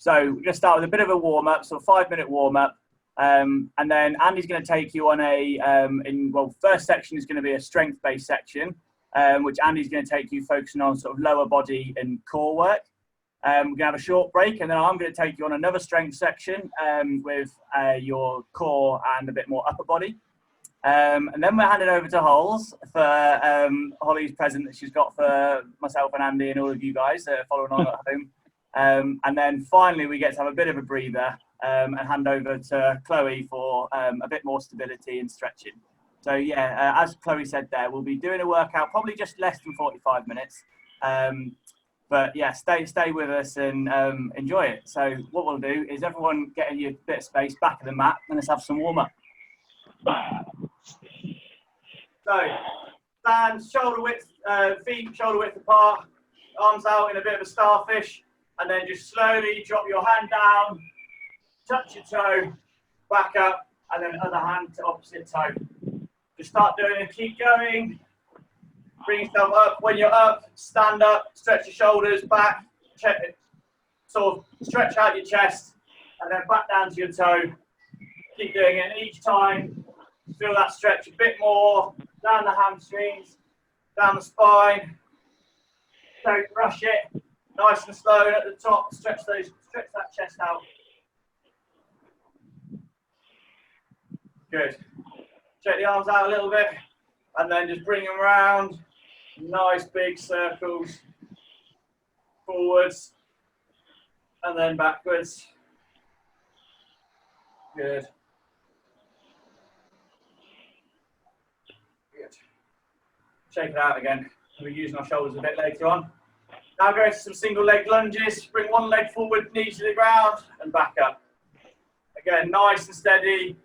So we're going to start with a bit of a warm-up, so a 5-minute warm-up. And then Andy's going to take you on first section is going to be a strength-based section, which Andy's going to take you focusing on sort of lower body and core work. We're going to have a short break, and then I'm going to take you on another strength section with your core and a bit more upper body. And then we're handing over to Holes for Holly's present that she's got for myself and Andy and all of you guys that are following on at home. And then finally, we get to have a bit of a breather and hand over to Chloe for a bit more stability and stretching. So yeah, as Chloe said there, we'll be doing a workout, probably just less than 45 minutes. But yeah, stay with us and enjoy it. So what we'll do is everyone get in your bit of space back of the mat and let's have some warm up. So stand shoulder width, feet shoulder width apart, arms out in a bit of a starfish, and then just slowly drop your hand down, touch your toe, back up, and then other hand to opposite toe. Just start doing it, keep going. Bring yourself up. When you're up, stand up, stretch your shoulders back, check it, sort of stretch out your chest, and then back down to your toe. Keep doing it. And each time, feel that stretch a bit more down the hamstrings, down the spine. Don't rush it. Nice and slow. And at the top, stretch that chest out. Good. Check the arms out a little bit, and then just bring them round. Nice big circles. Forwards, and then backwards. Good. Good. Shake it out again. We'll be using our shoulders a bit later on. Now go to some single leg lunges. Bring one leg forward, knee to the ground, and back up. Again, nice and steady.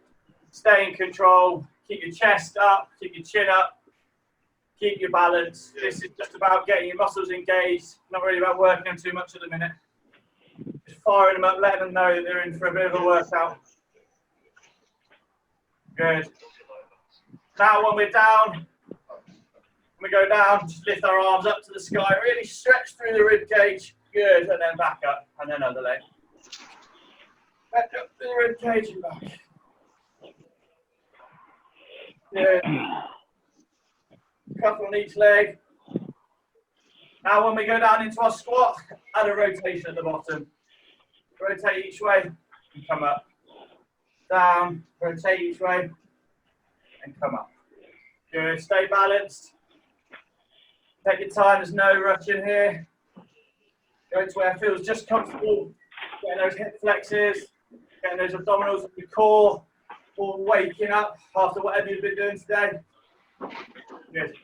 Stay in control. Keep your chest up, keep your chin up, keep your balance. This is just about getting your muscles engaged, not really about working them too much at the minute. Just firing them up, letting them know that they're in for a bit of a workout. Good. Now when we're down, when we go down, just lift our arms up to the sky, really stretch through the rib cage. Good, and then back up, and then other leg. Back up to the rib cage and back. Good. Couple on each leg. Now when we go down into our squat, add a rotation at the bottom. Rotate each way and come up. Down, rotate each way and come up. Good, stay balanced. Take your time, there's no rush in here. Go to where it feels just comfortable. Getting those hip flexes, getting those abdominals at your core. Or waking up after whatever you've been doing today. Good.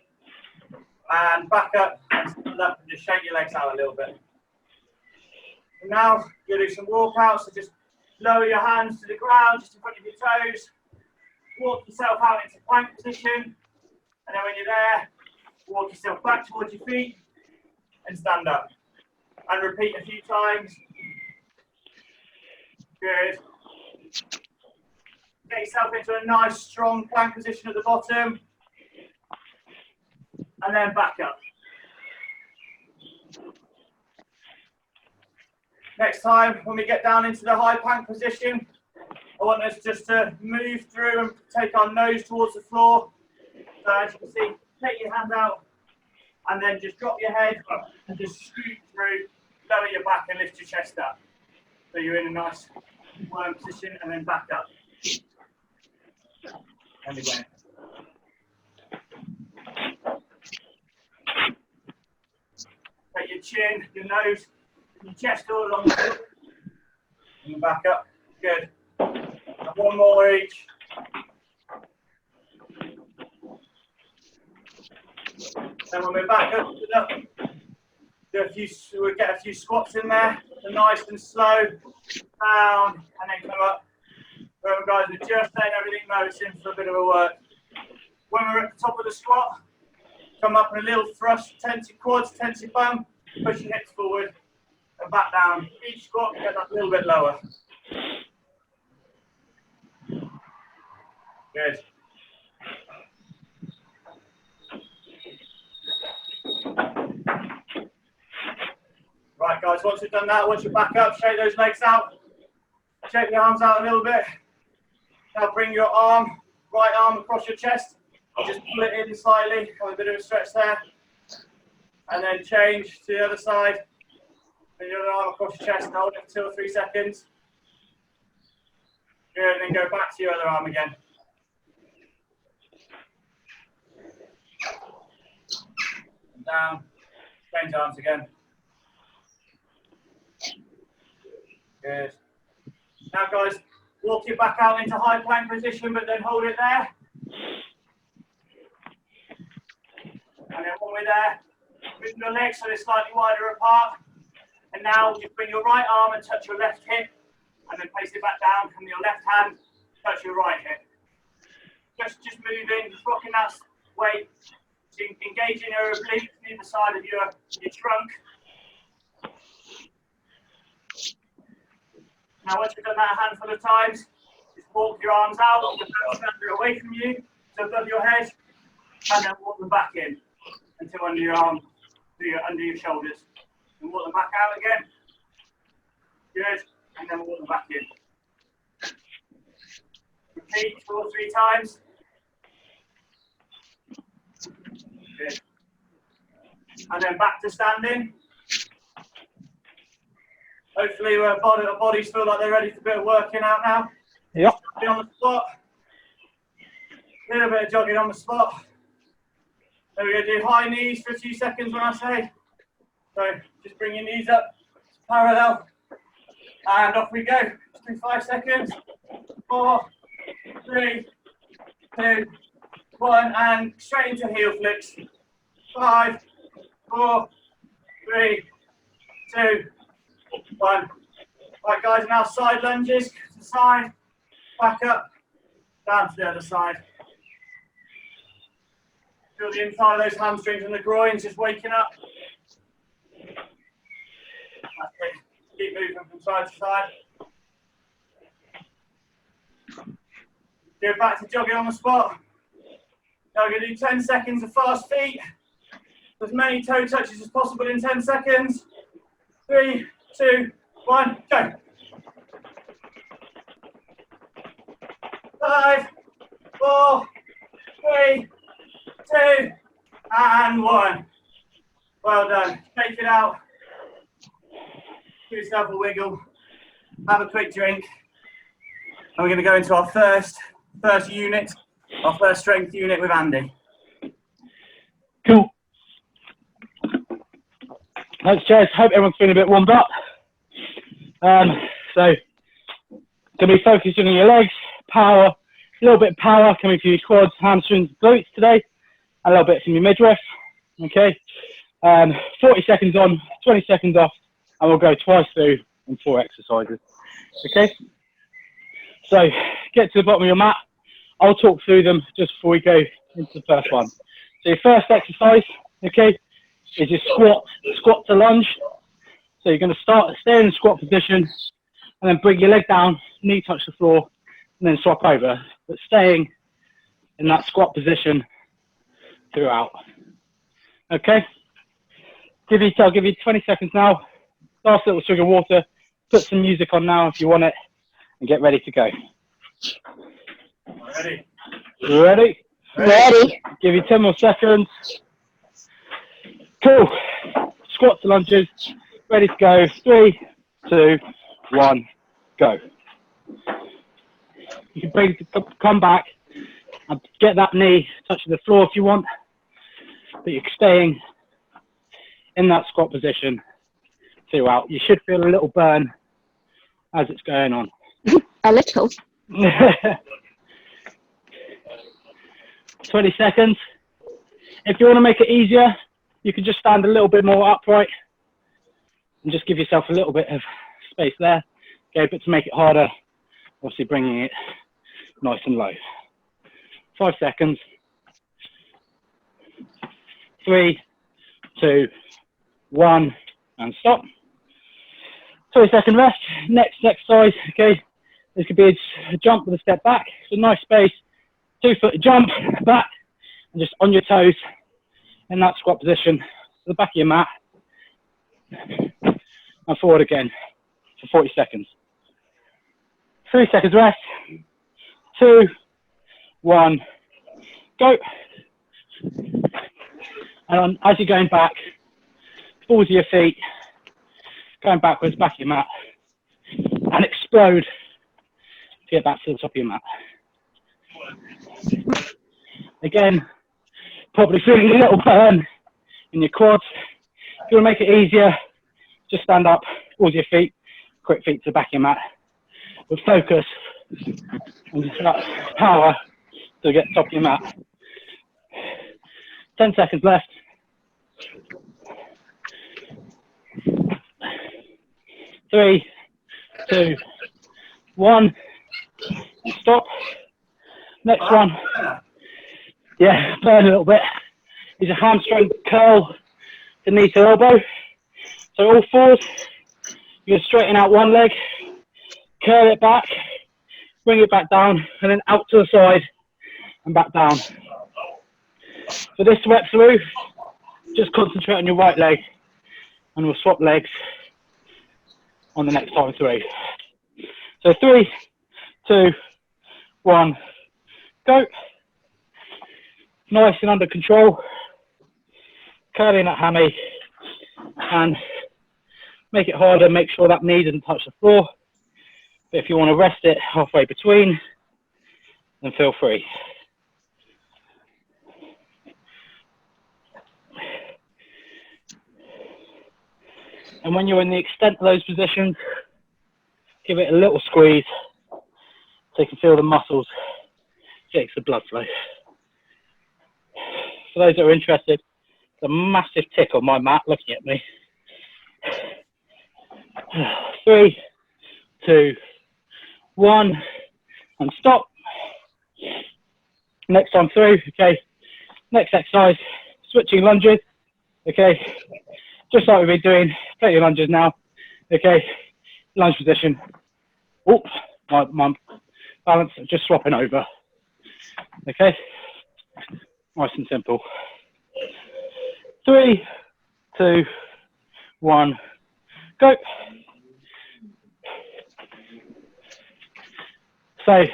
And back up and stand up and just shake your legs out a little bit. And now you'll do some walkouts, so just lower your hands to the ground, just in front of your toes. Walk yourself out into plank position. And then when you're there, walk yourself back towards your feet and stand up. And repeat a few times. Good. Get yourself into a nice strong plank position at the bottom and then back up. Next time when we get down into the high plank position, I want us just to move through and take our nose towards the floor. So as you can see, take your hand out and then just drop your head and just scoot through, lower your back and lift your chest up. So you're in a nice worm position and then back up. And again. Take your chin, your nose, your chest all along the floor. And back up. Good. And one more each. Then when we're back up, we'll get a few squats in there. So nice and slow. Down and then come up. Remember guys, we're just letting everything motion for a bit of a work. When we're at the top of the squat, come up in a little thrust, tense your quads, tense your bum, push your hips forward and back down. Each squat, get that a little bit lower. Good. Right guys, once you've done that, once you're back up, shake those legs out. Shake the arms out a little bit. Now bring your right arm across your chest. Just pull it in slightly, have a bit of a stretch there. And then change to the other side. Bring your other arm across your chest and hold it for 2 or 3 seconds. Good, and then go back to your other arm again. And down, change arms again. Good. Now guys, walk it back out into high plank position, but then hold it there. And then when we're there, bring your legs so they're slightly wider apart. And now you bring your right arm and touch your left hip, and then place it back down, and your left hand touch your right hip. Just moving, just rocking that weight, engaging your obliques on either side of your trunk. Now once you've done that a handful of times, just walk your arms out, your hands away from you, so above your head, and then walk them back in until under your arm, under your shoulders. And walk them back out again. Good. And then walk them back in. Repeat 2 or 3 times. Good. And then back to standing. Hopefully our bodies feel like they're ready for a bit of working out now. Yep. Be on the spot. A little bit of jogging on the spot. Then we're going to do high knees for a few seconds when I say. So just bring your knees up parallel. And off we go. Just do 5 seconds. 4, 3, 2, 1. And straight into heel flicks. 5, 4, 3, 2, 1. Right guys, now side lunges to the side. Back up. Down to the other side. Feel the inside of those hamstrings and the groins just waking up. That's it. Keep moving from side to side. Go back to jogging on the spot. Now we're going to do 10 seconds of fast feet. As many toe touches as possible in 10 seconds. 3, 2, 1, go. 5, 4, 3, 2, and 1. Well done. Take it out. Give yourself a wiggle. Have a quick drink. And we're going to go into our first unit, our first strength unit with Andy. Cool. Thanks, Jez. Hope everyone's feeling a bit warmed up. So, going to be focusing on your legs, power, a little bit of power coming from your quads, hamstrings, glutes today, and a little bit from your midriff. Okay. 40 seconds on, 20 seconds off, and we'll go twice through and 4 exercises. Okay. So, get to the bottom of your mat. I'll talk through them just before we go into the first one. So, your first exercise, okay, is your squat to lunge. So you're going to stay in the squat position and then bring your leg down, knee touch the floor, and then swap over, but staying in that squat position throughout. Okay? I'll give you 20 seconds now. Last little swig of water. Put some music on now if you want it, and get ready to go. Ready? Ready? Ready. Give you 10 more seconds. Cool. Squat to lunges. Ready to go. 3, 2, 1, go. You can come back and get that knee touching the floor if you want, but you're staying in that squat position throughout. You should feel a little burn as it's going on. A little. 20 seconds. If you want to make it easier, you can just stand a little bit more upright and just give yourself a little bit of space there. Okay, but to make it harder, obviously bringing it nice and low. 5 seconds. 3, 2, 1, and stop. 20-second rest. Next exercise, okay, this could be a jump with a step back. So nice space, 2-foot jump back, and just on your toes in that squat position, to the back of your mat. and forward again for 40 seconds. 3 seconds rest. 2, 1, go. And as you're going back, balls of your feet, going backwards, back of your mat, and explode to get back to the top of your mat. Again, probably feeling a little burn in your quads. If you want to make it easier, just stand up, balls of your feet, quick feet to the back of your mat. With focus and just that power to get to the top of your mat. 10 seconds left. 3, 2, 1. Stop. Next one. Yeah, burn a little bit. Is a hamstring curl to knee to elbow. So all fours, you're going to straighten out one leg, curl it back, bring it back down, and then out to the side and back down. For this sweat through, just concentrate on your right leg, and we'll swap legs on the next time through. So 3, 2, 1, go. Nice and under control. Curling that hammy, and make it harder. Make sure that knee doesn't touch the floor. But if you want to rest it halfway between, then feel free. And when you're in the extent of those positions, give it a little squeeze so you can feel the muscles get the blood flow. For those that are interested, there's a massive tick on my mat looking at me. 3, 2, 1, and stop. Next time through, okay. Next exercise, switching lunges, okay. Just like we've been doing, take your lunges now, okay. Lunge position. Oh, my balance, just swapping over, okay. Nice and simple. 3, 2, 1, go. So, if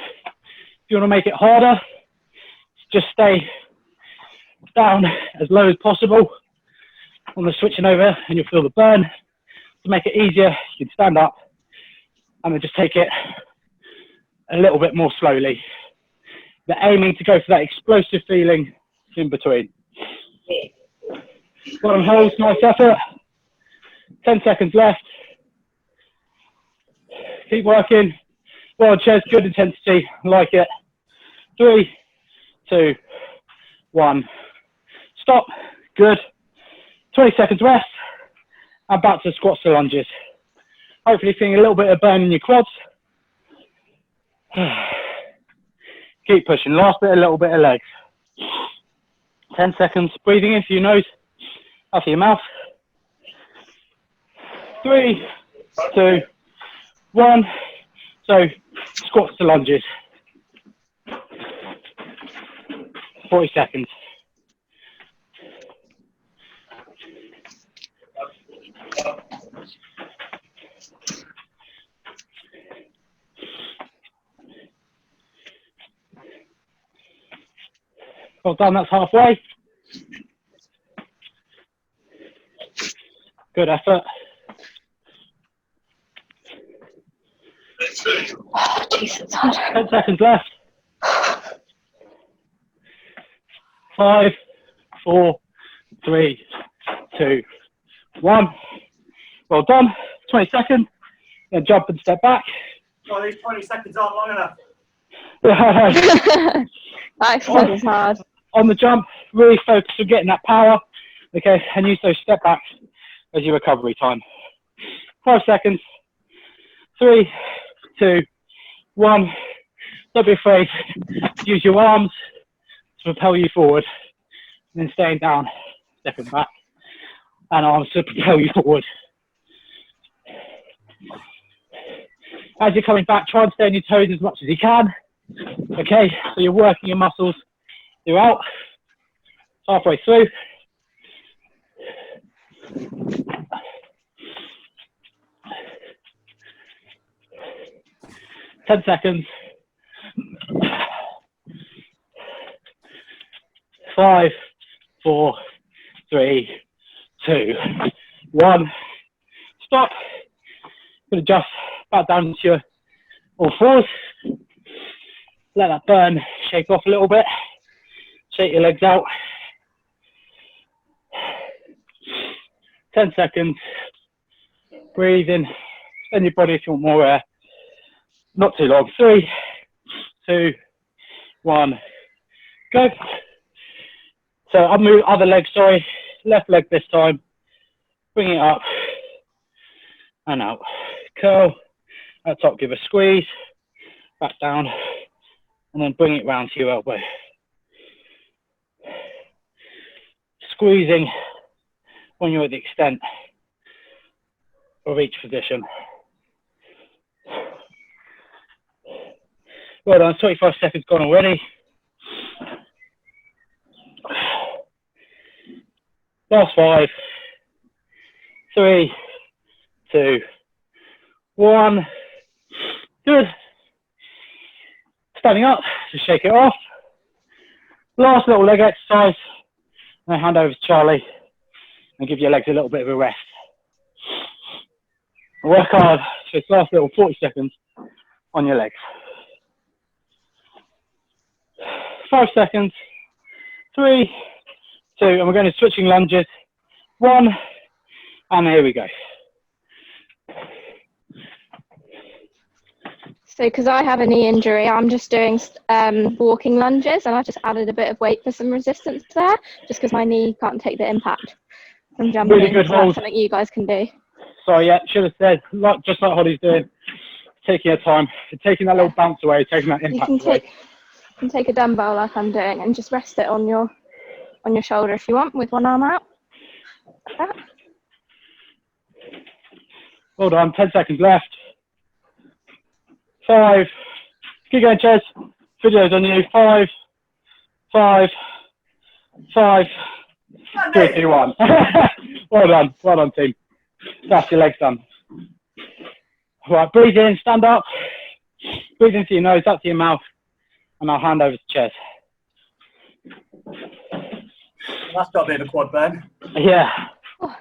you want to make it harder, just stay down as low as possible on the switching over, and you'll feel the burn. To make it easier, you can stand up and then just take it a little bit more slowly. But aiming to go for that explosive feeling in between. Bottom holds, nice effort. 10 seconds left. Keep working. Well, chest, good intensity, like it. 3, 2, 1. Stop. Good. 20 seconds rest. And back to squats to lunges. Hopefully feeling a little bit of burn in your quads. Keep pushing. Last bit, a little bit of legs. 10 seconds. Breathing in through your nose, out through your mouth. 3, 2, 1. So squats to lunges. 40 seconds. Well done, that's halfway. Good effort. Oh, jeez, it's hard. 10 seconds left. 5, 4, 3, 2, 1. Well done. 20 seconds. Then jump and step back. Oh, these 20 seconds aren't long enough. That exercise is hard. On the jump, really focus on getting that power. Okay, and use those step backs as your recovery time. 5 seconds. 3, 2, 1. Don't be afraid. Use your arms to propel you forward. And then staying down, stepping back. And arms to propel you forward. As you're coming back, try and stay on your toes as much as you can. Okay, so you're working your muscles throughout. Halfway through. 10 seconds. 5, 4, 3, 2, 1. Stop. Gonna adjust back down to your all fours. Let that burn shake off a little bit. Shake your legs out. 10 seconds. Breathe in. Extend your body if you want more air. Not too long. 3, 2, 1. Go. So I'll move other leg, sorry. Left leg this time. Bring it up and out. Curl. At top, give a squeeze. Back down. And then bring it round to your elbow. Squeezing when you're at the extent of each position. Well done, 25 seconds gone already. Last 5, 3, 2, 1. Good. Standing up, just shake it off. Last little leg exercise. And then hand over to Charlie and give your legs a little bit of a rest. Work hard for this last little 40 seconds on your legs. 5 seconds. 3, 2, and we're going to switching lunges. 1, and here we go. So because I have a knee injury, I'm just doing walking lunges, and I just added a bit of weight for some resistance there, just because my knee can't take the impact from jumping. Really good so hold. that's something you guys can do. Sorry, yeah, should have said, just like Holly's doing, taking your time, taking that little bounce away, taking that impact away. You can take a dumbbell like I'm doing and just rest it on your shoulder if you want, with one arm out. Like that. Well done, 10 seconds left. 5, keep going, Ches. Video's on you. 5, 5, 5, 3, 2, 1. Well done, team. That's your legs done. Right, breathe in, stand up. Breathe into your nose, up to your mouth, and I'll hand over to Ches. That's got a bit of a quad burn. Yeah. Oh,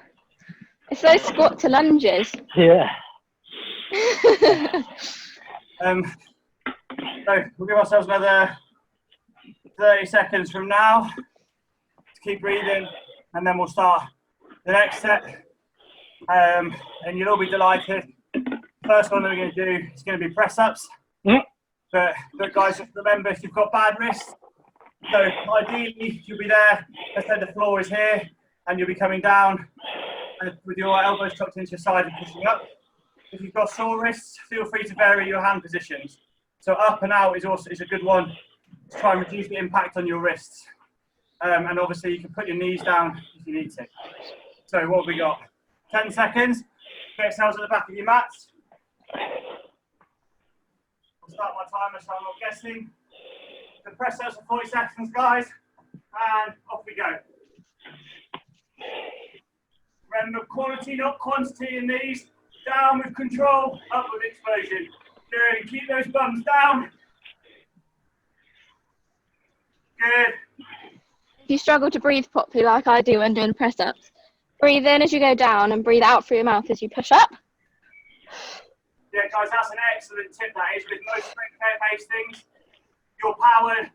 it's those squat to lunges. Yeah. So we'll give ourselves another 30 seconds from now to keep breathing, and then we'll start the next set. And you'll all be delighted. First one that we're going to do is going to be press ups. Mm. But guys, just remember, if you've got bad wrists, so ideally you'll be there. Let's say the floor is here, and you'll be coming down with your elbows tucked into your side and pushing up. If you've got sore wrists, feel free to vary your hand positions. So up and out is a good one to try and reduce the impact on your wrists. And obviously you can put your knees down if you need to. So what have we got? 10 seconds. Get yourselves at the back of your mats. I'll start my timer so I'm not guessing. So press those for 40 seconds, guys. And off we go. Remember, quality, not quantity in these. Down with control, up with explosion. Good, and keep those bums down. Good. If you struggle to breathe properly like I do when doing press-ups, breathe in as you go down and breathe out through your mouth as you push up. Yeah, guys, that's an excellent tip, that is. With most strength-based things, your power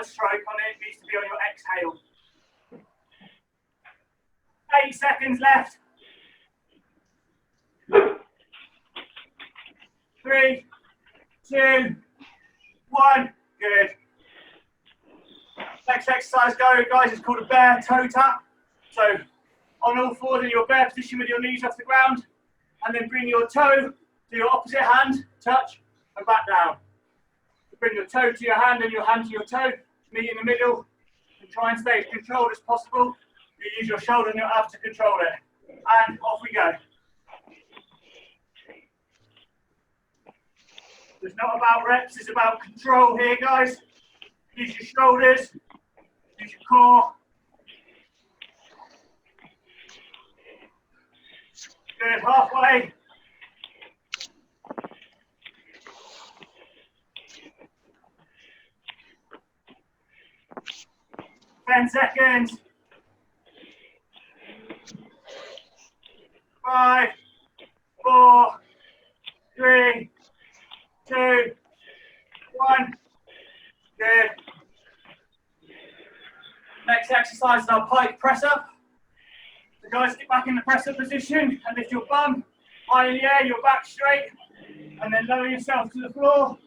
stroke on it needs to be on your exhale. 8 seconds left. 3, 2, 1. Good. Next exercise, guys, is called a bear toe tap. So on all fours in your bear position with your knees off the ground, and then bring your toe to your opposite hand, touch, and back down. Bring your toe to your hand and your hand to your toe, meet in the middle, and try and stay as controlled as possible. You use your shoulder and your abs to control it. And off we go. It's not about reps, it's about control here, guys. Use your shoulders, use your core. Good, halfway. 10 seconds. 5, 4, 3, 2, 1. Good. Next exercise is our pike press up. So guys, get back in the press up position and lift your bum high in the air, your back straight, and then lower yourself to the floor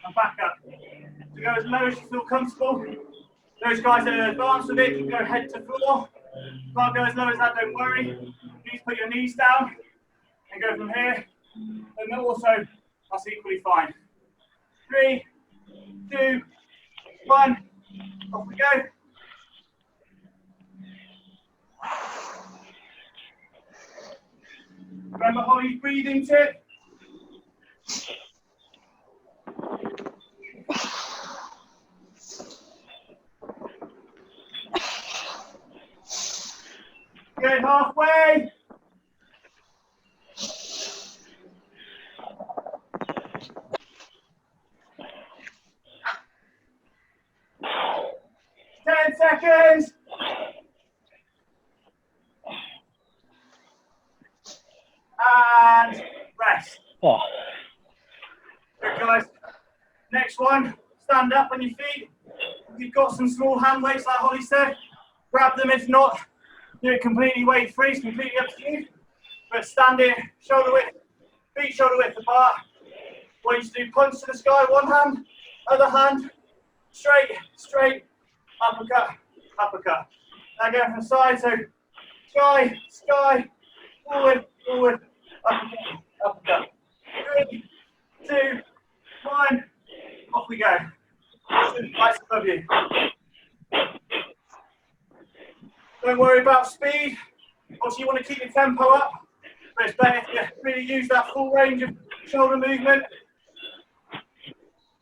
and back up. So go as low as you feel comfortable. Those guys that are advanced with it can go head to floor. Can't go as low as that, don't worry. Please put your knees down and go from here. And then also, that's equally fine. 3, 2, 1, off we go. Remember Holly's breathing tip. Good, halfway. Seconds. And rest. Oh. Good guys. Next one, stand up on your feet. If you've got some small hand weights like Holly said, grab them. If not, do it completely weight free, it's completely up to you. But stand it, shoulder width, feet shoulder width apart. What you do, punch to the sky, one hand, other hand, straight, straight, uppercut, uppercut. Now go from side, so sky, sky, forward, forward, uppercut, uppercut. 3, 2, 1, off we go. Nice above you. Don't worry about speed. Obviously, you want to keep your tempo up, but it's better if you really use that full range of shoulder movement.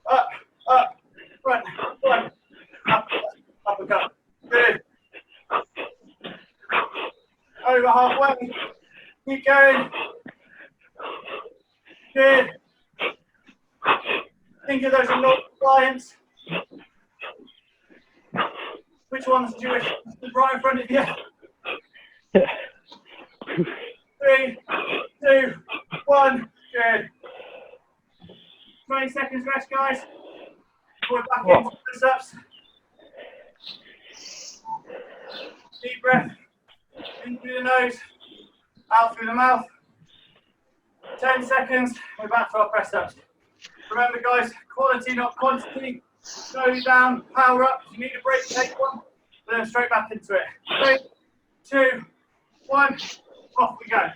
Up, up, front, front, uppercut, uppercut. Good. Over halfway. Keep going. Good. Think of those long clients. Which ones do you wish was right in front of you? 3, 2, 1. Good. 20 seconds rest, guys. We're back into press-ups. Deep breath. In through the nose, out through the mouth. 10 seconds. We're back to our press-ups. Remember, guys, quality, not quantity. Slow down, power up. If you need a break, take one. Then straight back into it. 3, 2, 1. Off we go.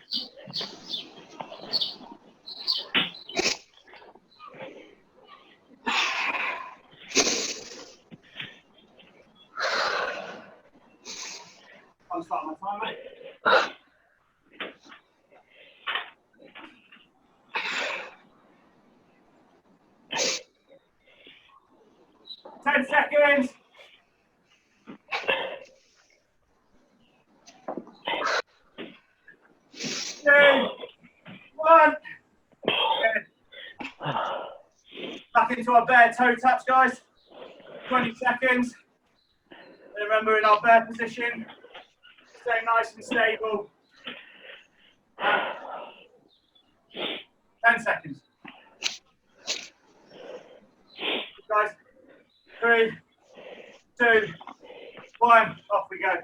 I'll start my timer. Ten seconds. 2, 1. Back into our bear toe taps, guys. 20 seconds. And remember, in our bear position, stay nice and stable. 10 seconds. Guys, 3, 2, 1, off we go.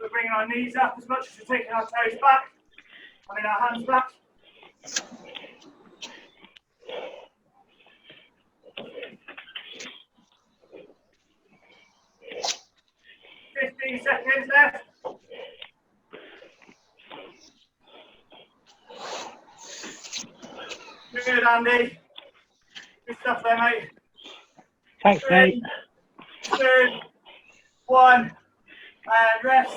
We're bringing our knees up as much as we're taking our toes back. I mean our hands back. 15 seconds left. Good, Andy. Good stuff there, mate. Thanks, 3, mate. 2, 1, and rest.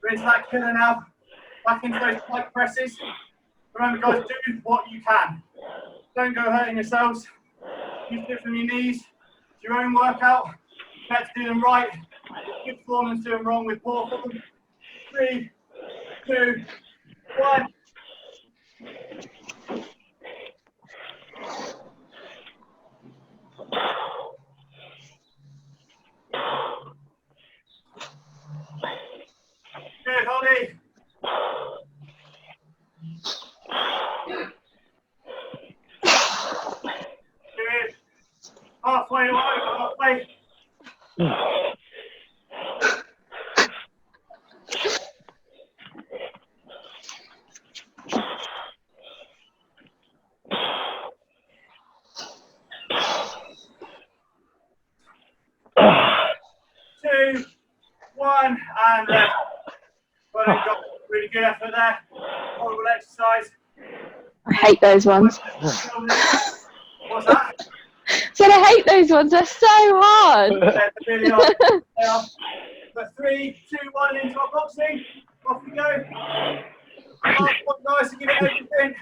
We're into that killer now. Back into those pike presses. Remember, guys, do what you can. Don't go hurting yourselves. You do it from your knees. It's your own workout. You have to do them right. Good performance doing wrong with poor form. 3, 2, 1. Good, Holly. Good. Halfway over, halfway. 2, 1, and rest. Well done, guys. Really good effort there. Horrible exercise. I hate those ones. What's that? So I hate those ones. They're so hard. Yeah, they really are. They are. But 3, 2, 1 into our boxing. Off we go. Last one, guys, to give it everything.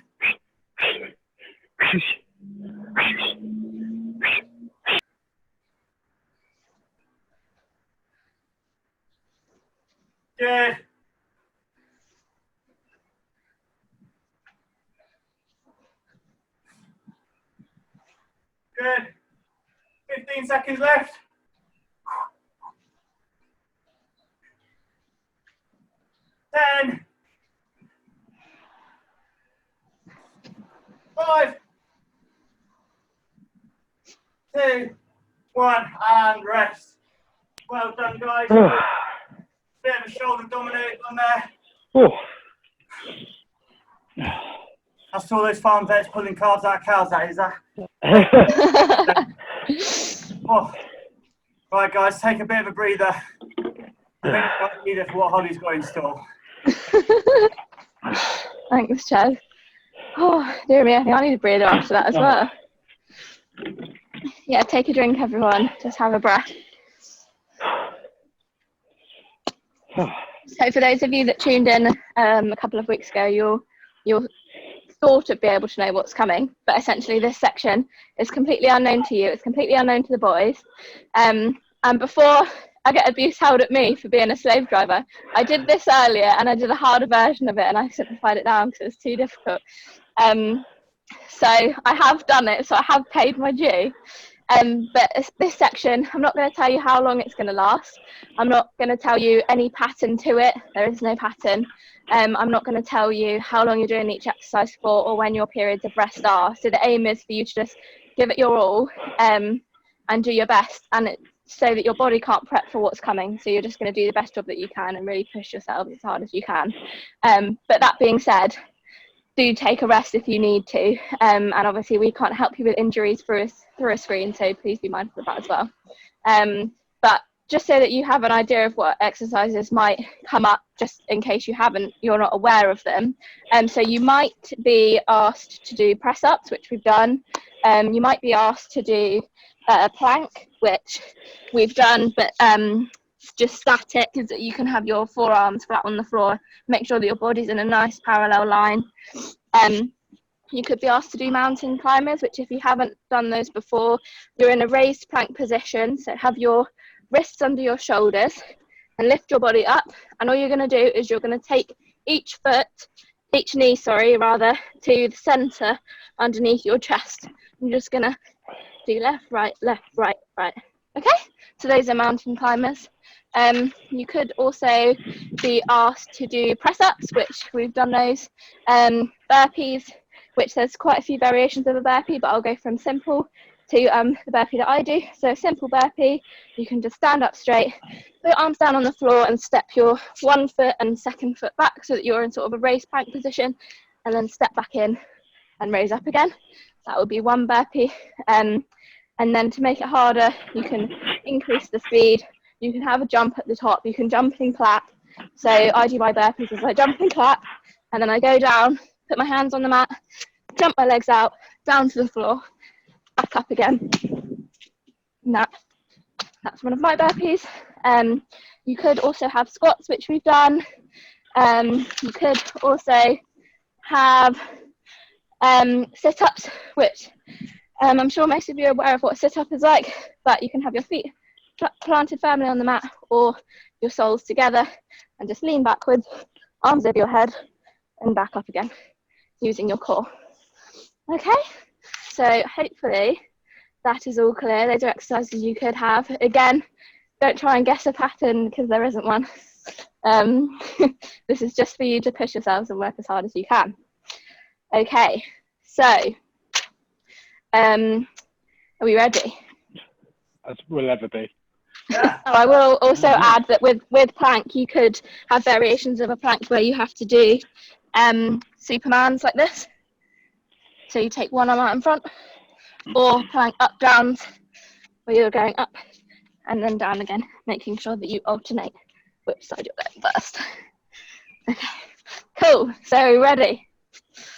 Good. Good. 15 seconds left. 10. 5. 2, 1, and rest. Well done, guys. Bit of a shoulder dominated on there. That's all those farm vets pulling calves out of cows, that is that. Oh. Right, guys, take a bit of a breather. I think I need it for what Holly's got in store. Thanks, Chad. Oh, dear me, I think I need a breather after that as well. Yeah, take a drink, everyone. Just have a breath. So for those of you that tuned in a couple of weeks ago, you'll sort of be able to know what's coming, but essentially this section is completely unknown to you. It's completely unknown to the boys. And before I get abuse held at me for being a slave driver, I did this earlier and I did a harder version of it and I simplified it down because it was too difficult. So I have done it, so I have paid my due. But this section, I'm not going to tell you how long it's going to last. I'm not going to tell you any pattern to it. There is no pattern. I'm not going to tell you how long you're doing each exercise for or when your periods of rest are. So the aim is for you to just give it your all and do your best, and so that your body can't prep for what's coming. So you're just going to do the best job that you can and really push yourself as hard as you can. But that being said, do take a rest if you need to, and obviously we can't help you with injuries through a screen, so please be mindful of that as well. But just so that you have an idea of what exercises might come up, just in case you're not aware of them. So you might be asked to do press ups, which we've done. You might be asked to do a plank, which we've done, but just static, is that you can have your forearms flat on the floor. Make sure that your body's in a nice parallel line. You could be asked to do mountain climbers, which if you haven't done those before, you're in a raised plank position. So have your wrists under your shoulders and lift your body up. And all you're going to do is you're going to take each knee, to the center underneath your chest. You're just going to do left, right, right. Okay, so those are mountain climbers. You could also be asked to do press-ups, which we've done those. Burpees, which there's quite a few variations of a burpee, but I'll go from simple to the burpee that I do. So simple burpee, you can just stand up straight, put your arms down on the floor and step your one foot and second foot back so that you're in sort of a raised plank position, and then step back in and raise up again. That would be one burpee. And then to make it harder, you can increase the speed. You can have a jump at the top. You can jump and clap. So I do my burpees as I jump and clap, and then I go down, put my hands on the mat, jump my legs out, down to the floor, back up again. And that's one of my burpees. You could also have squats, which we've done. You could also have sit-ups, which I'm sure most of you are aware of what a sit-up is like, but you can have your feet planted firmly on the mat or your soles together, and just lean backwards, arms over your head and back up again using your core. Okay, so hopefully that is all clear. Those are exercises you could have. Again, don't try and guess a pattern because there isn't one. This is just for you to push yourselves and work as hard as you can. Okay, so are we ready? As we'll ever be. Yeah. Oh, I will also add that with plank, you could have variations of a plank where you have to do Supermans like this. So you take one arm out in front, or plank up downs where you're going up and then down again, making sure that you alternate which side you're going first. Okay, cool. So ready?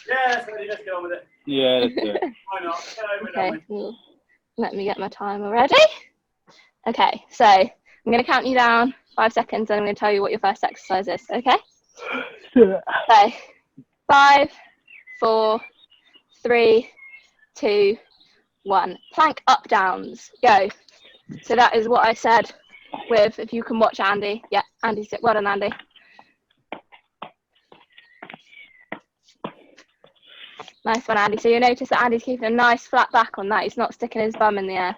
Yeah, ready. Let's get on with it. Yeah, let's do it. Why not? Get over it, Okay, don't we? cool. Let me get my timer ready. Okay, so I'm going to count you down 5 seconds and I'm going to tell you what your first exercise is, okay? So 5, 4, 3, 2, 1. Plank up downs, go. So that is what I said with, if you can watch Andy. Yeah, Andy's it. Well done, Andy. Nice one, Andy. So you notice that Andy's keeping a nice flat back on that. He's not sticking his bum in the air.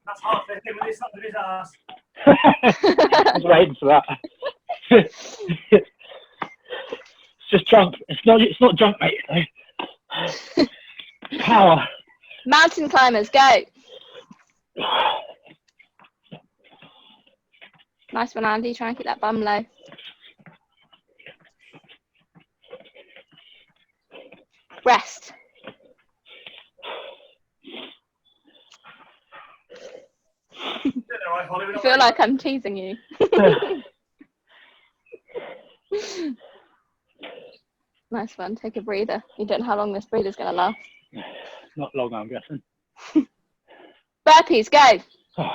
That's hard for him with his up to his ass. I was waiting for that. It's just jump. It's not jump, mate. It's power. Mountain climbers, go. Nice one, Andy. Try and keep that bum low. Rest. I feel like I'm teasing you. Nice one. Take a breather. You don't know how long this breather's going to last. Not long, I'm guessing. Burpees, go. Oh,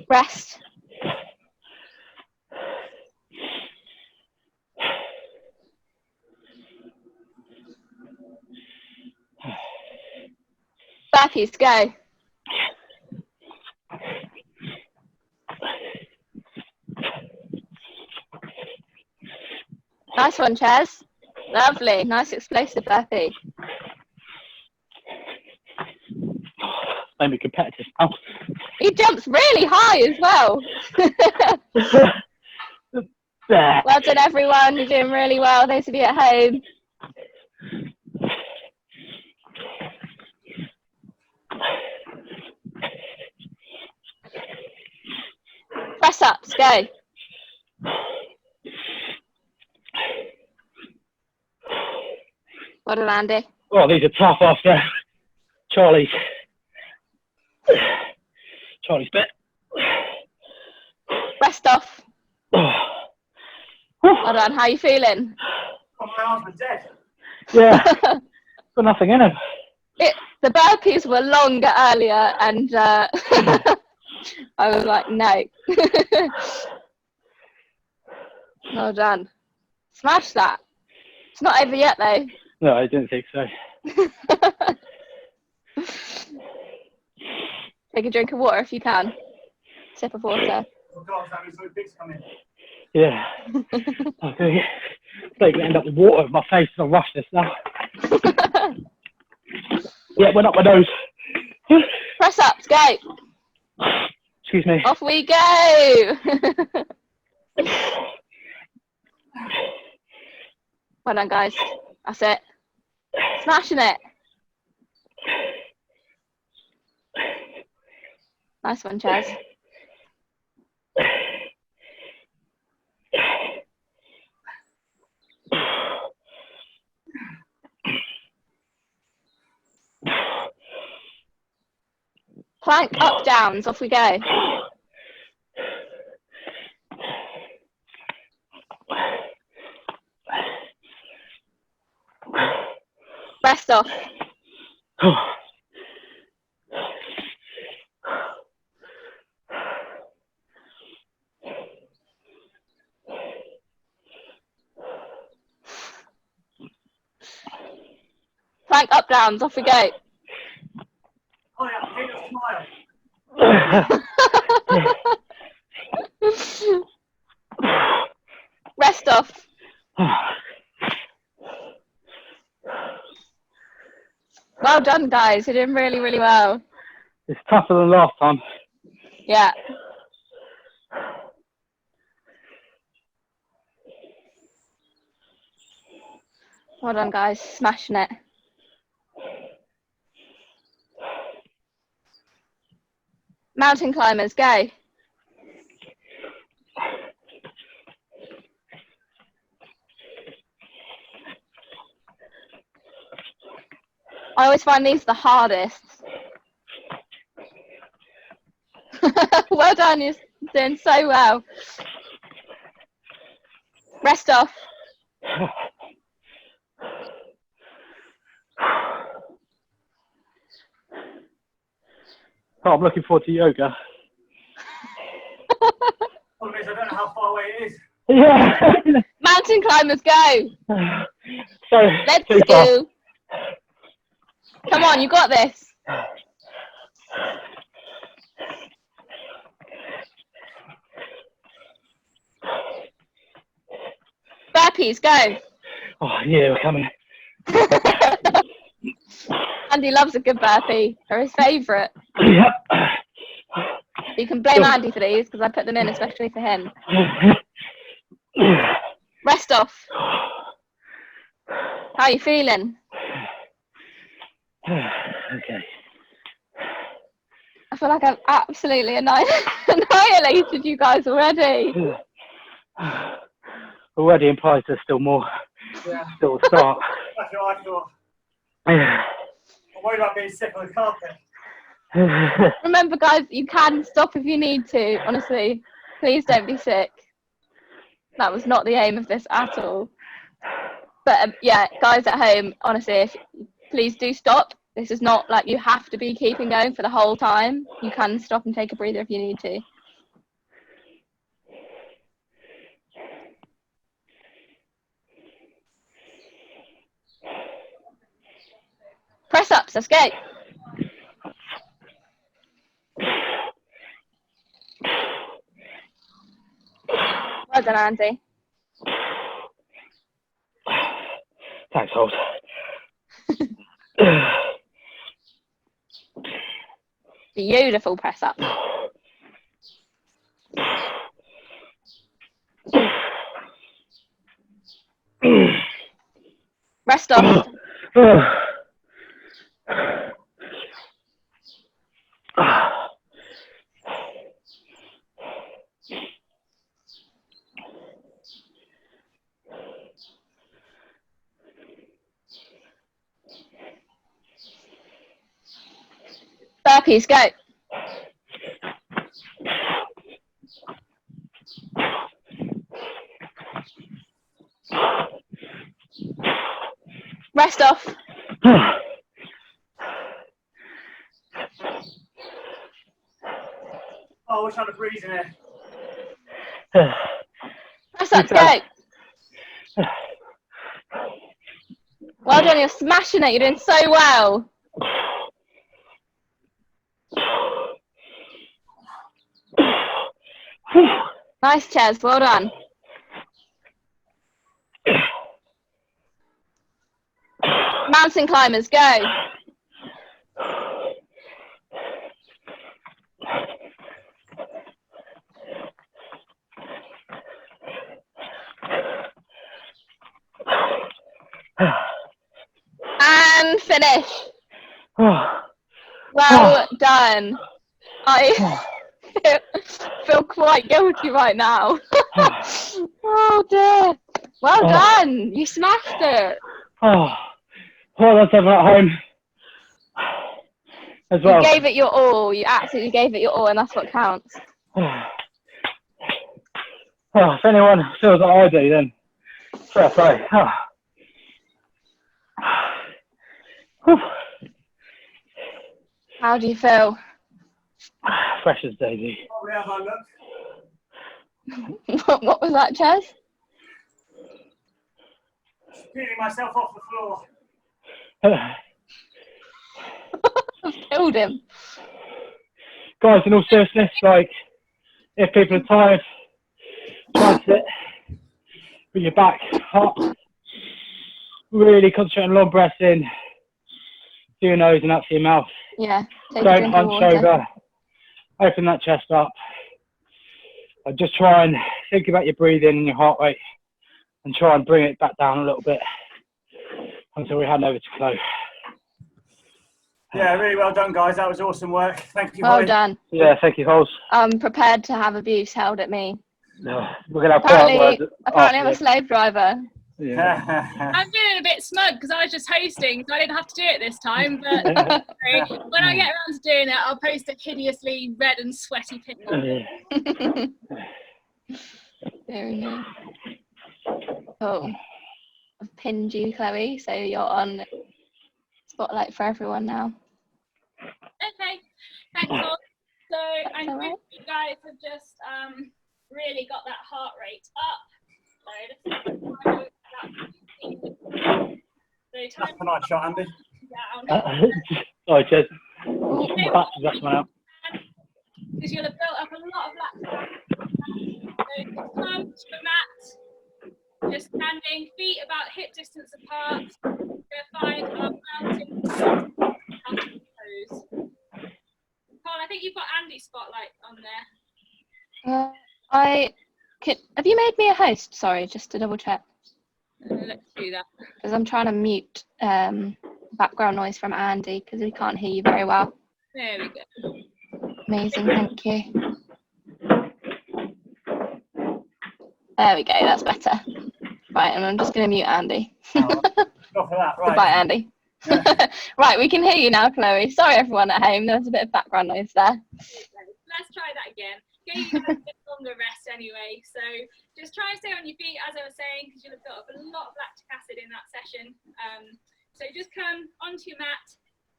Rest. Burpees, go. Nice one, Chaz. Lovely. Nice explosive burpee. made me competitive now. He jumps really high as well. Well done, everyone. You're doing really well. Those of you at home. Press ups, go. Well done, Andy. Oh, these are tough after Charlie's bit. Rest off. Oh. Well done. How are you feeling? Oh, my arms are dead. Yeah, got nothing in them. The burpees were longer earlier, and I was like, no. Well done. Smash that. It's not over yet, though. No, I didn't think so. Take a drink of water if you can. Sip of water. Oh, God, that means something big's coming. Yeah. Okay. Don't end up with water in my face as I rush this now. Yeah, went up my nose. Press ups, go. Excuse me. Off we go. Well done, guys. That's it. Smashing it. Nice one, Chaz. Plank up downs, off we go. Rest off. Plank up downs, off we go. Oh yeah, take a smile. Rest off. Well done, guys. You're doing really, really well. It's tougher than last time. Yeah. Well done, guys. Smashing it. Mountain climbers, go. I always find these the hardest. Well done, you're doing so well. Rest off. Oh, I'm looking forward to yoga. Problem is, I don't know how far away it is. Yeah. Mountain climbers, go. So, Let's super. go. Come on, you got this. Burpees, go. Oh, yeah, we're coming. Andy loves a good burpee. They're his favourite. Yep. You can blame Andy for these because I put them in especially for him. Rest off. How are you feeling? Okay. I feel like I've absolutely annihilated you guys already. Already implies there's still more. Yeah. Still a start. That's what I thought. Yeah. I'm worried about being sick on the carpet. Remember, guys, you can stop if you need to. Honestly, please don't be sick. That was not the aim of this at all. But yeah, guys at home, honestly, please do stop. This is not like you have to be keeping going for the whole time. You can stop and take a breather if you need to. Press ups, let's go. Well done, Andy. Thanks, Holt. Beautiful press up. Rest off. Burpees, go. Rest off. Oh, we're trying to breathe in here. Press ups, go. Well done, you're smashing it. You're doing so well. Nice, Ches. Well done. Mountain climbers, go. And finish. Well done. I feel quite guilty right now. Oh dear. Well done. You smashed it. Well, that's everyone at home as well. You gave it your all. You absolutely gave it your all, and that's what counts. If anyone feels like I do, then fair play. How do you feel? Fresh as daisy. Oh, yeah, I look. What was that, Ches? Peeling myself off the floor. I've killed him. Guys, in all seriousness, like, if people are tired, try and sit with your back up. Really concentrate on long breaths in through your nose and out through your mouth. Yeah. Take a Don't drink of hunch water. over. Open that chest up. And just try and think about your breathing and your heart rate, and try and bring it back down a little bit until we hand over to Chloe. Yeah, really well done, guys. That was awesome work. Thank you, Well Holly. done. Yeah, thank you, Holes. I'm prepared to have abuse held at me. We're gonna have Apparently I'm a this. slave driver. Yeah. I'm feeling a bit smug because I was just hosting, so I didn't have to do it this time. But when I get around to doing it, I'll post a hideously red and sweaty picture. Very nice. Oh, I've pinned you, Chloe, so you're on spotlight for everyone now. Okay, thanks all. So I all hope right. you guys have just really got that heart rate up. So That's a nice shot, Andy. down. Sorry, Jez. Okay, That's one out. because you'll have built up a lot of lactate. So come to the mat, just standing, feet about hip distance apart. We'll find our mountain pose. Paul, I think you've got Andy's spotlight on there. Have you made me a host? Sorry, just to double check. Let's do that. Because I'm trying to mute background noise from Andy because we can't hear you very well. There we go. Amazing, thank you. There we go, that's better. Right, and I'm just going to mute Andy. Go for that, right. Goodbye, Andy. Right, we can hear you now, Chloe. Sorry, everyone at home. There was a bit of background noise there. Let's try that again. Gave you guys a bit longer rest anyway, so just try and stay on your feet, as I was saying, because you'll have built up a lot of lactic acid in that session. So just come onto your mat,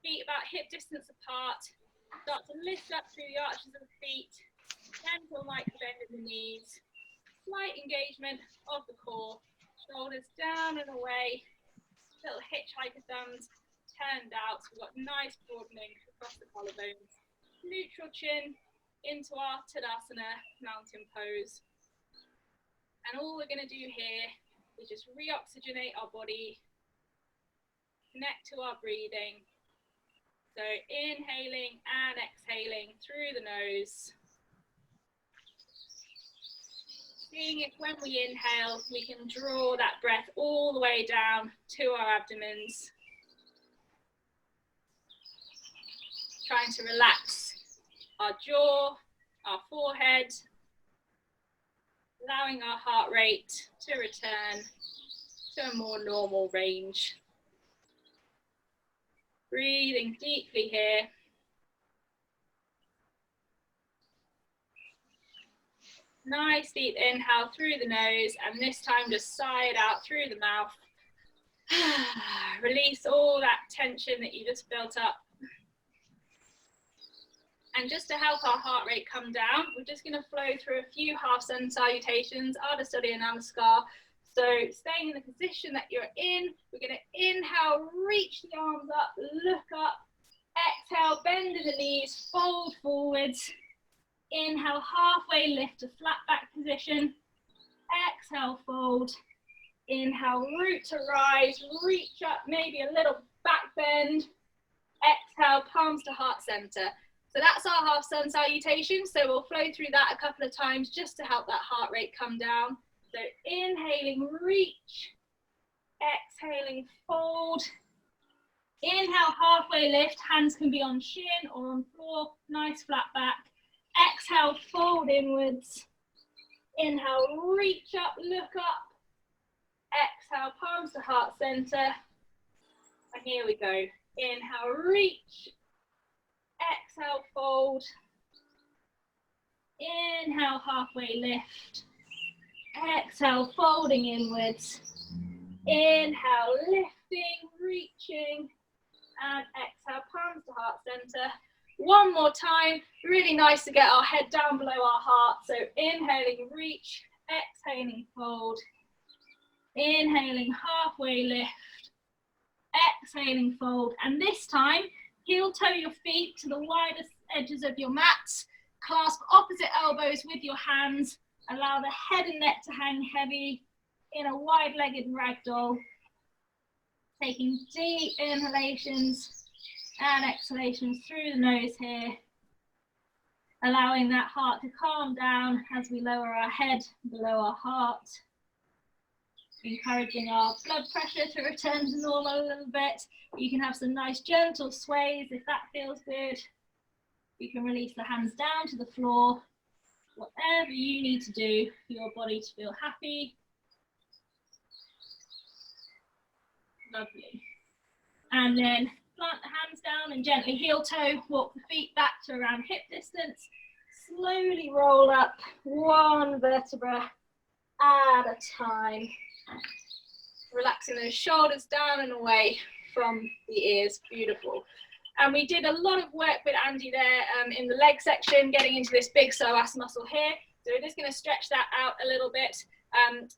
feet about hip distance apart, start to lift up through the arches of the feet, gentle micro bend in the knees, slight engagement of the core, shoulders down and away, little hitchhiker thumbs turned out, so we've got nice broadening across the collarbones, neutral chin into our Tadasana mountain pose. And all we're going to do here is just re-oxygenate our body, connect to our breathing. So inhaling and exhaling through the nose. Seeing if when we inhale, we can draw that breath all the way down to our abdomens. Trying to relax our jaw, our forehead, allowing our heart rate to return to a more normal range. Breathing deeply here. Nice deep inhale through the nose, and this time just sigh it out through the mouth. Release all that tension that you just built up. And just to help our heart rate come down, we're just going to flow through a few half-sun salutations, Ardha Study and Namaskar. So staying in the position that you're in, we're going to inhale, reach the arms up, look up. Exhale, bend in the knees, fold forwards. Inhale, halfway lift to flat back position. Exhale, fold. Inhale, root to rise, reach up, maybe a little back bend. Exhale, palms to heart center. So that's our half sun salutation. So we'll flow through that a couple of times just to help that heart rate come down. So inhaling, reach. Exhaling, fold. Inhale, halfway lift. Hands can be on shin or on floor. Nice flat back. Exhale, fold inwards. Inhale, reach up, look up. Exhale, palms to heart center. And here we go. Inhale, reach. Exhale, fold. Inhale, halfway lift. Exhale, folding inwards. Inhale, lifting, reaching. And exhale, palms to heart center. One more time. Really nice to get our head down below our heart. So inhaling, reach. Exhaling, fold. Inhaling, halfway lift. exhaling, fold. And this time, heel toe your feet to the widest edges of your mat. Clasp opposite elbows with your hands. Allow the head and neck to hang heavy in a wide-legged ragdoll. Taking deep inhalations and exhalations through the nose here. Allowing that heart to calm down as we lower our head below our heart. Encouraging our blood pressure to return to normal a little bit. You can have some nice gentle sways if that feels good. You can release the hands down to the floor. Whatever you need to do for your body to feel happy. Lovely. And then plant the hands down and gently heel toe, walk the feet back to around hip distance. Slowly roll up one vertebra at a time. Relaxing those shoulders down and away from the ears. Beautiful. And we did a lot of work with Andy there in the leg section, getting into this big psoas muscle here. So we're just going to stretch that out a little bit.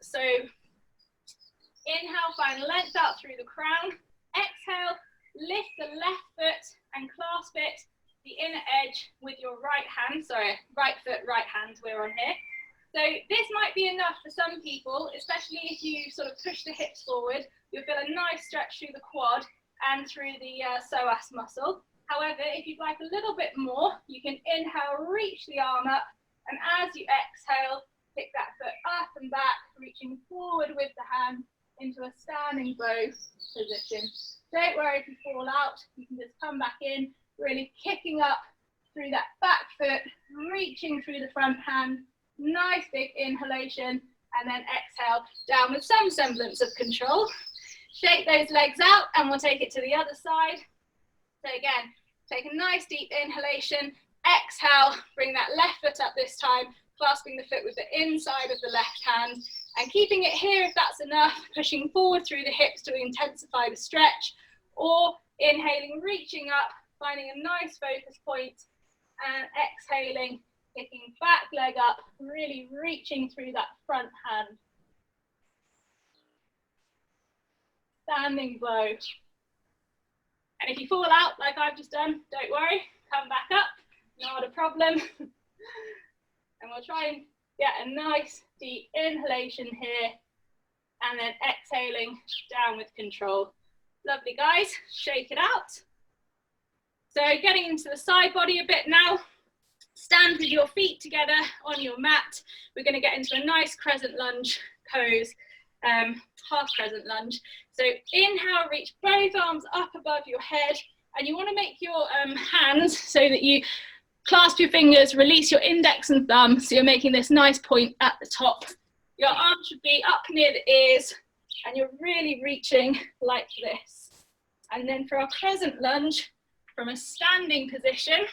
So inhale, find length out through the crown. Exhale, lift the left foot and clasp it, the inner edge with your right hand. Sorry, right foot, right hand, we're on here. So this might be enough for some people, especially if you sort of push the hips forward. You'll feel a nice stretch through the quad and through the psoas muscle. However, if you'd like a little bit more, you can inhale, reach the arm up, and as you exhale, pick that foot up and back, reaching forward with the hand into a standing bow position. Don't worry if you fall out, you can just come back in, really kicking up through that back foot, reaching through the front hand. Nice big inhalation, and then exhale down with some semblance of control. Shake those legs out and we'll take it to the other side. So again, take a nice deep inhalation, exhale, bring that left foot up this time, clasping the foot with the inside of the left hand and keeping it here if that's enough, pushing forward through the hips to intensify the stretch, or inhaling, reaching up, finding a nice focus point, and exhaling, kicking back leg up, really reaching through that front hand. Standing bow. And if you fall out like I've just done, don't worry, come back up, not a problem. And we'll try and get a nice deep inhalation here, and then exhaling down with control. Lovely, guys, shake it out. So getting into the side body a bit now. Stand with your feet together on your mat. We're going to get into a nice crescent lunge pose, half crescent lunge. So inhale, reach both arms up above your head, and you want to make your hands so that you clasp your fingers, release your index and thumb, so you're making this nice point at the top. Your arms should be up near the ears, and you're really reaching like this. And then for our crescent lunge, from a standing position,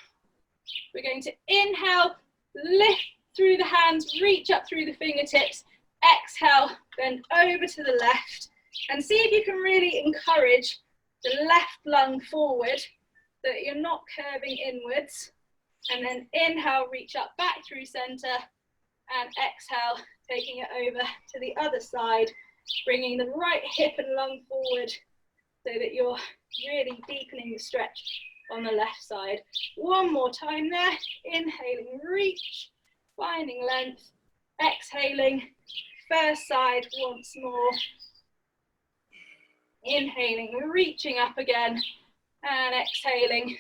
we're going to inhale, lift through the hands, reach up through the fingertips, exhale, bend over to the left, and see if you can really encourage the left lung forward so that you're not curving inwards. And then inhale, reach up back through center, and exhale, taking it over to the other side, bringing the right hip and lung forward so that you're really deepening the stretch on the left side. One more time there, inhaling, reach, finding length, exhaling, first side once more, inhaling, reaching up again, and exhaling,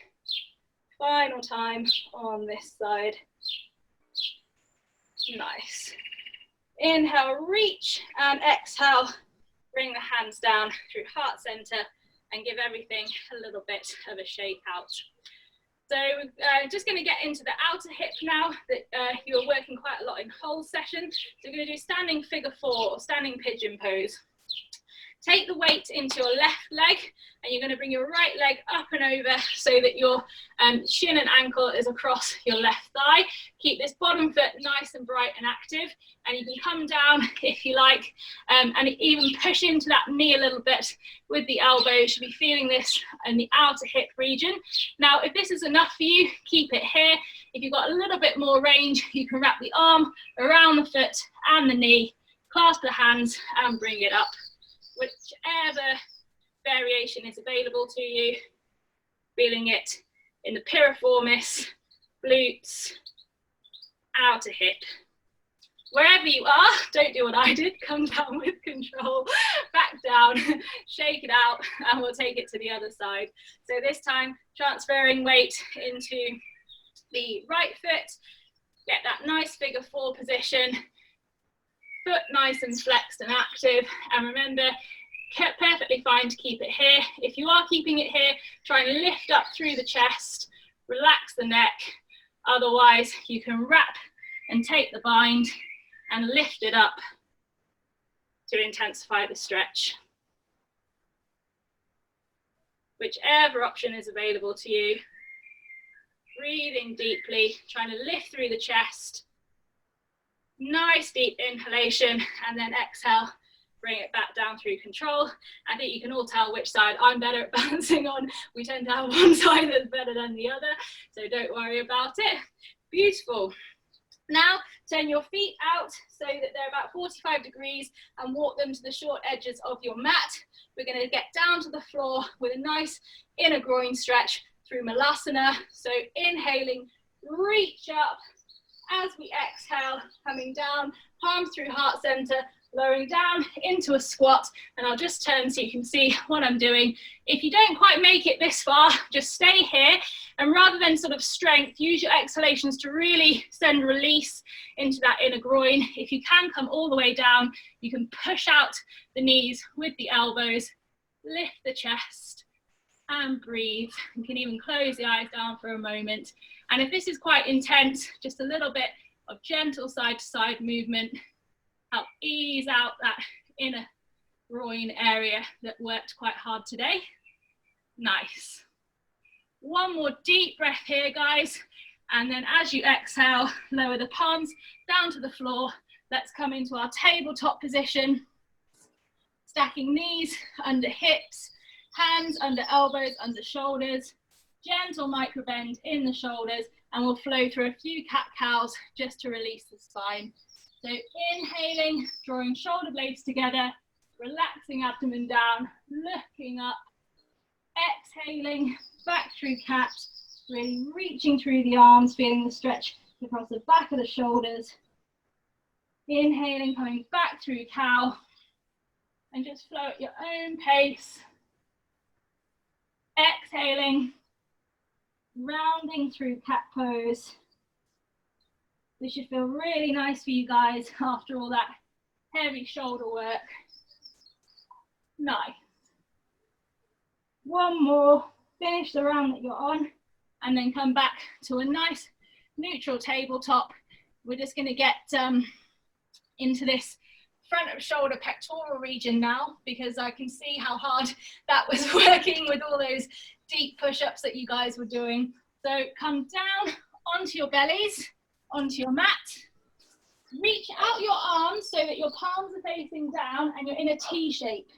final time on this side. Nice. Inhale, reach, and exhale, bring the hands down through heart center and give everything a little bit of a shake out. So just going to get into the outer hip now that you were working quite a lot in whole session. So we're going to do standing figure 4 or standing pigeon pose. Take the weight into your left leg, and you're going to bring your right leg up and over so that your shin and ankle is across your left thigh. Keep this bottom foot nice and bright and active, and you can come down if you like, and even push into that knee a little bit with the elbow. You should be feeling this in the outer hip region. Now, if this is enough for you, keep it here. If you've got a little bit more range, you can wrap the arm around the foot and the knee, clasp the hands and bring it up. Whichever variation is available to you. Feeling it in the piriformis, glutes, outer hip. Wherever you are, don't do what I did, come down with control, back down, shake it out, and we'll take it to the other side. So this time, transferring weight into the right foot, get that nice figure 4 position, foot nice and flexed and active, and remember, perfectly fine to keep it here. If you are keeping it here, try and lift up through the chest, relax the neck, otherwise you can wrap and take the bind and lift it up to intensify the stretch. Whichever option is available to you, breathing deeply, trying to lift through the chest, nice deep inhalation, and then exhale, bring it back down through control. I think you can all tell which side I'm better at balancing on. We tend to have one side that's better than the other, so don't worry about it. Beautiful. Now, turn your feet out so that they're about 45 degrees and walk them to the short edges of your mat. We're going to get down to the floor with a nice inner groin stretch through Malasana. So inhaling, reach up as we exhale, coming down, palms through heart center, lowering down into a squat, and I'll just turn so you can see what I'm doing. If you don't quite make it this far, just stay here, and rather than sort of strength, use your exhalations to really send release into that inner groin. If you can come all the way down, you can push out the knees with the elbows, lift the chest, and breathe. You can even close the eyes down for a moment. And if this is quite intense, just a little bit of gentle side to side movement, help ease out that inner groin area that worked quite hard today. Nice. One more deep breath here, guys. And then as you exhale, lower the palms down to the floor. Let's come into our tabletop position. Stacking knees under hips, hands under elbows, under shoulders. Gentle micro bend in the shoulders, and we'll flow through a few cat-cows just to release the spine. So inhaling, drawing shoulder blades together, relaxing abdomen down, looking up, exhaling, back through cat, really reaching through the arms, feeling the stretch across the back of the shoulders. Inhaling, coming back through cow, and just flow at your own pace. Exhaling, rounding through cat pose. This should feel really nice for you guys after all that heavy shoulder work. Nice. One more, finish the round that you're on, and then come back to a nice neutral tabletop. We're just gonna get into this front of shoulder pectoral region now, because I can see how hard that was working with all those deep push-ups that you guys were doing. So come down onto your bellies, onto your mat. Reach out your arms so that your palms are facing down and you're in a T shape.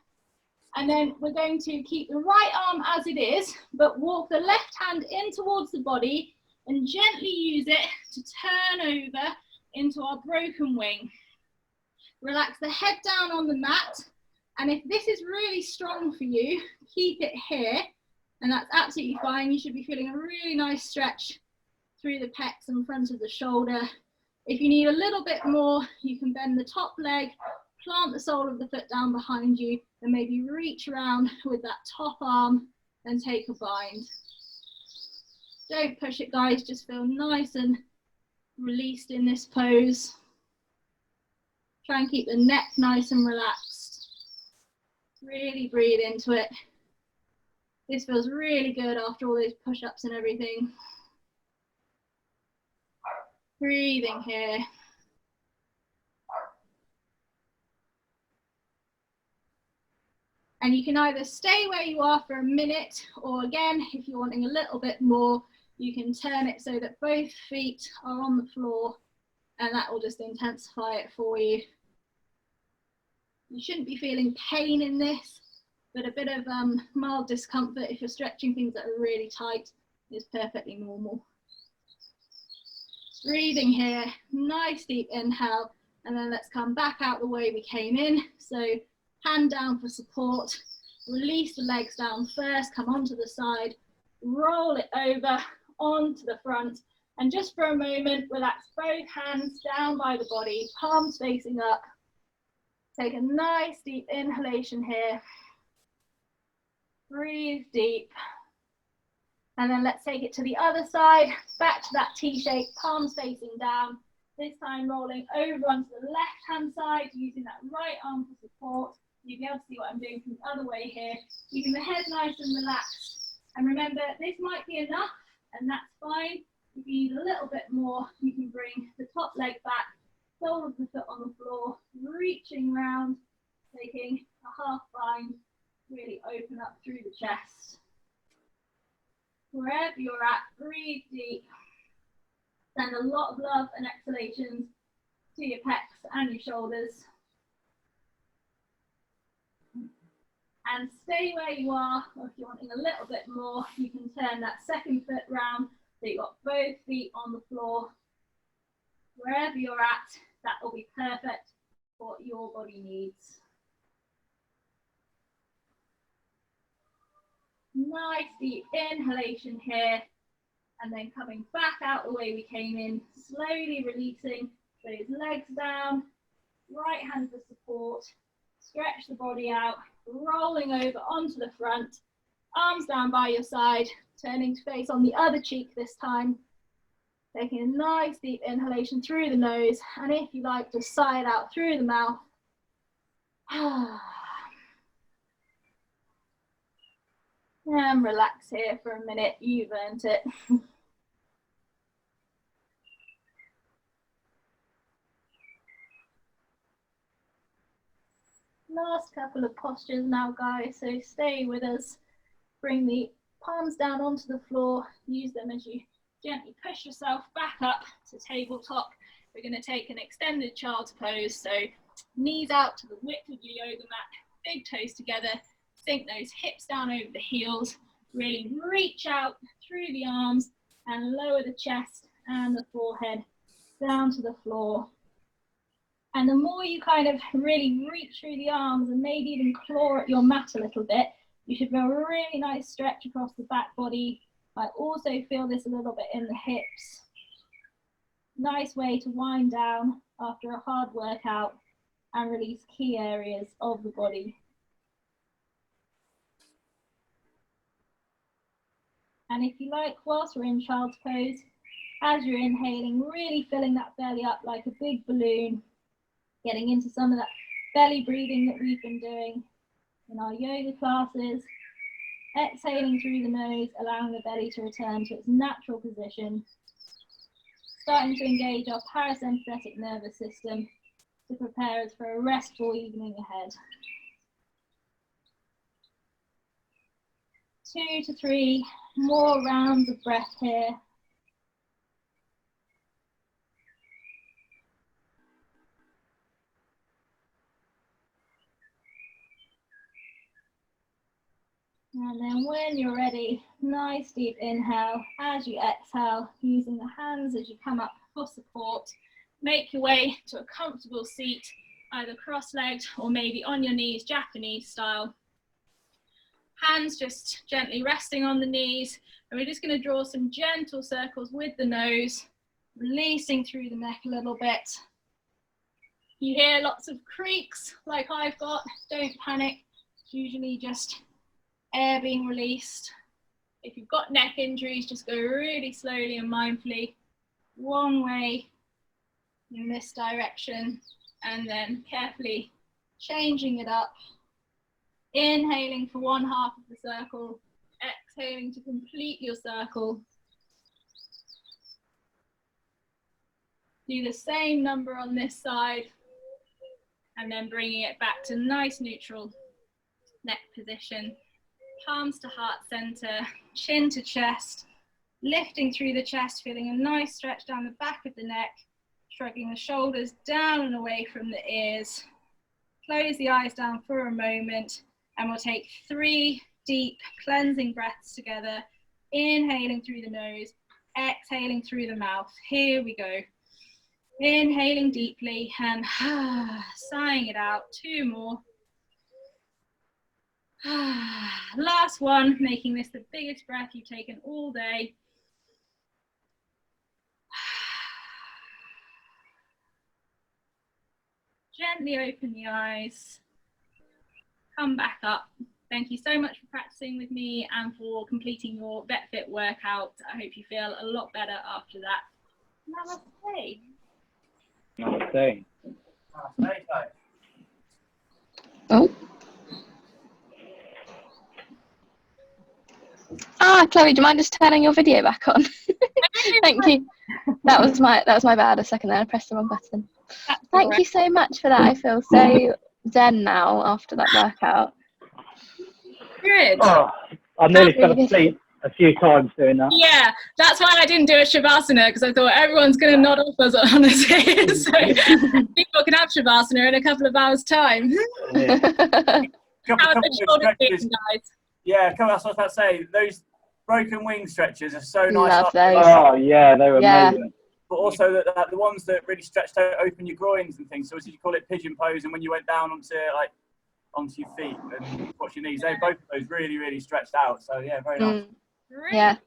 And then we're going to keep the right arm as it is, but walk the left hand in towards the body and gently use it to turn over into our broken wing. Relax the head down on the mat. And if this is really strong for you, keep it here. And that's absolutely fine. You should be feeling a really nice stretch through the pecs and front of the shoulder. If you need a little bit more, you can bend the top leg, plant the sole of the foot down behind you, and maybe reach around with that top arm and take a bind. Don't push it, guys, just feel nice and released in this pose. Try and keep the neck nice and relaxed. Really breathe into it. This feels really good after all those push-ups and everything. Breathing here. And you can either stay where you are for a minute, or again, if you're wanting a little bit more, you can turn it so that both feet are on the floor, and that will just intensify it for you. You shouldn't be feeling pain in this, but a bit of mild discomfort if you're stretching things that are really tight is perfectly normal. Breathing here, nice deep inhale, and then let's come back out the way we came in. So hand down for support, Release the legs down first, come onto the side, roll it over onto the front, and just for a moment, relax both hands down by the body, palms facing up. Take a nice deep inhalation here. Breathe deep. And then let's take it to the other side, back to that T shape, palms facing down. This time rolling over onto the left-hand side, using that right arm for support. You'll be able to see what I'm doing from the other way here, keeping the head nice and relaxed. And remember, this might be enough, and that's fine. If you need a little bit more, you can bring the top leg back, sole of the foot on the floor, reaching round, taking a half bind, really open up through the chest. Wherever you're at, breathe deep. Send a lot of love and exhalations to your pecs and your shoulders. And stay where you are, or if you're wanting a little bit more, you can turn that second foot round so you've got both feet on the floor. Wherever you're at, that will be perfect for what your body needs. Nice deep inhalation here, and then coming back out the way we came in, slowly releasing those legs down, right hand for support, stretch the body out, rolling over onto the front, arms down by your side, turning to face on the other cheek this time, taking a nice deep inhalation through the nose, and if you like, just sigh it out through the mouth. And relax here for a minute, you've earned it. Last couple of postures now, guys, so stay with us. Bring the palms down onto the floor, use them as you gently push yourself back up to tabletop. We're going to take an extended child's pose, so knees out to the width of your yoga mat, big toes together, sink those hips down over the heels, really reach out through the arms and lower the chest and the forehead down to the floor. And the more you kind of really reach through the arms and maybe even claw at your mat a little bit, you should feel a really nice stretch across the back body. I also feel this a little bit in the hips. Nice way to wind down after a hard workout and release key areas of the body. And if you like, whilst we're in child's pose, as you're inhaling, really filling that belly up like a big balloon, getting into some of that belly breathing that we've been doing in our yoga classes. Exhaling through the nose, allowing the belly to return to its natural position. Starting to engage our parasympathetic nervous system to prepare us for a restful evening ahead. 2 to 3 more rounds of breath here. And then when you're ready, nice deep inhale. As you exhale, using the hands as you come up for support, make your way to a comfortable seat, either cross-legged or maybe on your knees, Japanese style. Hands just gently resting on the knees, and we're just going to draw some gentle circles with the nose, releasing through the neck a little bit. You hear lots of creaks like I've got, don't panic. It's usually just air being released. If you've got neck injuries, just go really slowly and mindfully, one way in this direction, and then carefully changing it up. Inhaling for one half of the circle, exhaling to complete your circle. Do the same number on this side, and then bringing it back to nice neutral neck position. Palms to heart center, chin to chest, lifting through the chest, feeling a nice stretch down the back of the neck, shrugging the shoulders down and away from the ears. Close the eyes down for a moment, and we'll take 3 deep cleansing breaths together, inhaling through the nose, exhaling through the mouth. Here we go. Inhaling deeply and sighing it out. 2 more. Last one, making this the biggest breath you've taken all day. Gently open the eyes, come back up. Thank you so much for practicing with me and for completing your VetFit workout. I hope you feel a lot better after that. Namaste. Namaste. Oh. Chloe, do you mind just turning your video back on? Thank you. That was my bad a second there. I pressed the wrong button. Thank you so much for that. I feel so zen now after that workout. Good. Oh, I nearly fell Really asleep a few times doing that. Yeah, that's why I didn't do a Shavasana, because I thought everyone's going to nod off us on it. So people can have Shavasana in a couple of hours' time. Yeah. How are the shoulders feeling, guys? Yeah, that's what I was about to say. Those broken wing stretches are so nice. Love those. Oh yeah, they were amazing. But also the ones that really stretched out, open your groins and things. So as you call it, pigeon pose, and when you went down onto your feet and watch your knees, they both of those really stretched out. So yeah, very nice. Yeah, it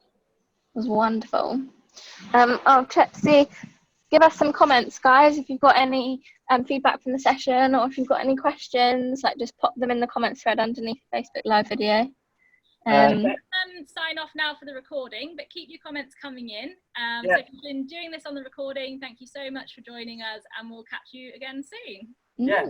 was wonderful. I'll check to see. Give us some comments, guys, if you've got any feedback from the session, or if you've got any questions, like just pop them in the comments thread underneath the Facebook live video. Sign off now for the recording, but keep your comments coming in. So if you've been doing this on the recording, thank you so much for joining us, and we'll catch you again soon. Yeah.